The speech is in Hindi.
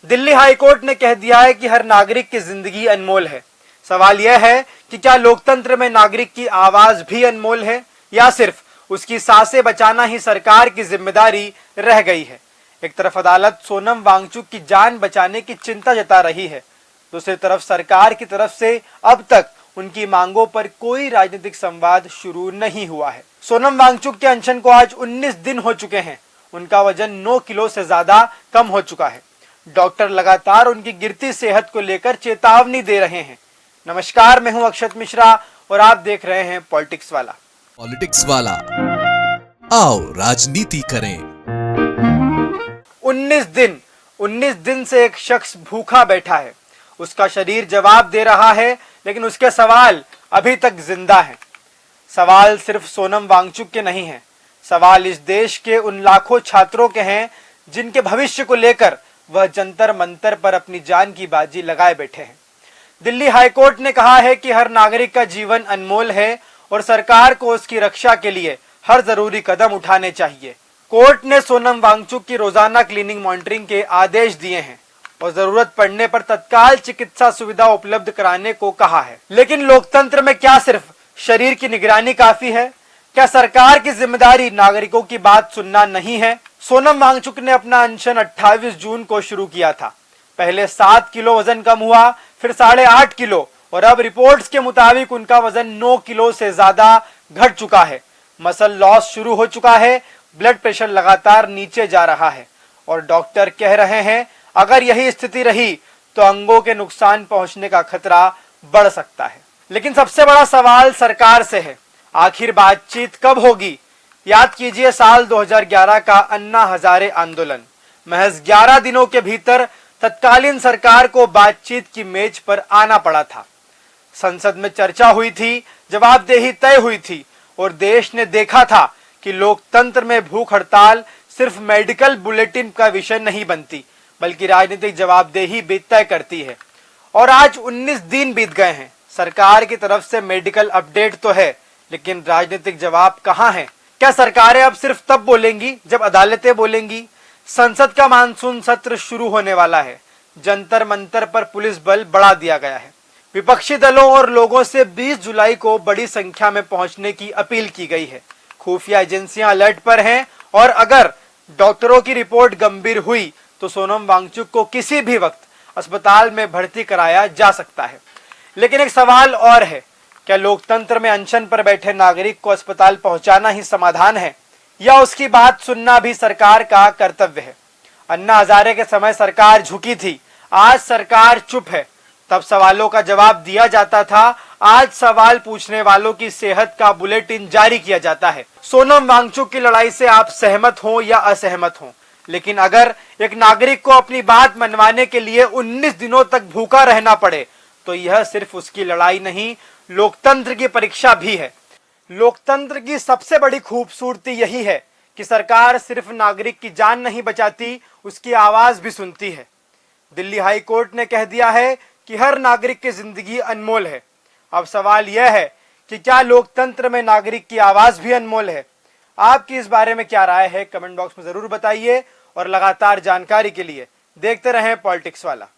दिल्ली हाईकोर्ट ने कह दिया है कि हर नागरिक की जिंदगी अनमोल है। सवाल यह है कि क्या लोकतंत्र में नागरिक की आवाज भी अनमोल है या सिर्फ उसकी सांसें बचाना ही सरकार की जिम्मेदारी रह गई है। एक तरफ अदालत सोनम वांगचुक की जान बचाने की चिंता जता रही है, दूसरी तरफ सरकार की तरफ से अब तक उनकी मांगों पर कोई राजनीतिक संवाद शुरू नहीं हुआ है। सोनम वांगचुक के अनशन को आज 19 दिन हो चुके हैं। उनका वजन 9 किलो से ज्यादा कम हो चुका है। डॉक्टर लगातार उनकी गिरती सेहत को लेकर चेतावनी दे रहे हैं। नमस्कार, मैं हूं अक्षत मिश्रा और आप देख रहे हैं पॉलिटिक्स वाला। पॉलिटिक्स वाला, आओ राजनीति करें। 19 दिन से एक शख्स भूखा बैठा है। उसका शरीर जवाब दे रहा है, लेकिन उसके सवाल अभी तक जिंदा हैं। सवाल सिर्फ सोनम वांगचुक के नहीं हैं, सवाल इस देश के उन लाखों छात्रों के हैं जिनके भविष्य को लेकर वह जंतर मंतर पर अपनी जान की बाजी लगाए बैठे हैं। दिल्ली हाईकोर्ट ने कहा है कि हर नागरिक का जीवन अनमोल है और सरकार को उसकी रक्षा के लिए हर जरूरी कदम उठाने चाहिए। कोर्ट ने सोनम वांगचुक की रोजाना क्लीनिंग मॉनिटरिंग के आदेश दिए हैं और जरूरत पड़ने पर तत्काल चिकित्सा सुविधा उपलब्ध कराने को कहा है। लेकिन लोकतंत्र में क्या सिर्फ शरीर की निगरानी काफी है? क्या सरकार की जिम्मेदारी नागरिकों की बात सुनना नहीं है? सोनम वांगचुक ने अपना अनशन 28 जून को शुरू किया था। पहले 7 किलो वजन कम हुआ, फिर 8.5 किलो और अब रिपोर्ट्स के मुताबिक उनका वजन 9 किलो से ज्यादा घट चुका है। मसल लॉस शुरू हो चुका है, ब्लड प्रेशर लगातार नीचे जा रहा है और डॉक्टर कह रहे हैं अगर यही स्थिति रही तो अंगों के नुकसान पहुंचने का खतरा बढ़ सकता है। लेकिन सबसे बड़ा सवाल सरकार से है, आखिर बातचीत कब होगी? याद कीजिए साल 2011 का अन्ना हजारे आंदोलन। महज 11 दिनों के भीतर तत्कालीन सरकार को बातचीत की मेज पर आना पड़ा था। संसद में चर्चा हुई थी, जवाबदेही तय हुई थी और देश ने देखा था कि लोकतंत्र में भूख हड़ताल सिर्फ मेडिकल बुलेटिन का विषय नहीं बनती, बल्कि राजनीतिक जवाबदेही भी तय करती है। और आज 19 दिन बीत गए हैं। सरकार की तरफ से मेडिकल अपडेट तो है, लेकिन राजनीतिक जवाब कहां है? क्या सरकारें अब सिर्फ तब बोलेंगी जब अदालतें बोलेंगी? संसद का मानसून सत्र शुरू होने वाला है। जंतर मंतर पर पुलिस बल बढ़ा दिया गया है। विपक्षी दलों और लोगों से 20 जुलाई को बड़ी संख्या में पहुंचने की अपील की गई है। खुफिया एजेंसियां अलर्ट पर हैं और अगर डॉक्टरों की रिपोर्ट गंभीर हुई तो सोनम वांगचुक को किसी भी वक्त अस्पताल में भर्ती कराया जा सकता है। लेकिन एक सवाल और है, क्या लोकतंत्र में अनशन पर बैठे नागरिक को अस्पताल पहुंचाना ही समाधान है या उसकी बात सुनना भी सरकार का कर्तव्य है? अन्ना हजारे के समय सरकार झुकी थी, आज सरकार चुप है। तब सवालों का जवाब दिया जाता था, आज सवाल पूछने वालों की सेहत का बुलेटिन जारी किया जाता है। सोनम वांगचुक की लड़ाई से आप सहमत हो या असहमत हो, लेकिन अगर एक नागरिक को अपनी बात मनवाने के लिए 19 दिनों तक भूखा रहना पड़े तो यह सिर्फ उसकी लड़ाई नहीं, लोकतंत्र की परीक्षा भी है। लोकतंत्र की सबसे बड़ी खूबसूरती यही है कि सरकार सिर्फ नागरिक की जान नहीं बचाती, उसकी आवाज भी सुनती है। दिल्ली हाई कोर्ट ने कह दिया है कि हर नागरिक की जिंदगी अनमोल है। अब सवाल यह है कि क्या लोकतंत्र में नागरिक की आवाज भी अनमोल है? आपकी इस बारे में क्या राय है? कमेंट बॉक्स में जरूर बताइए और लगातार जानकारी के लिए देखते रहें पॉलिटिक्स वाला।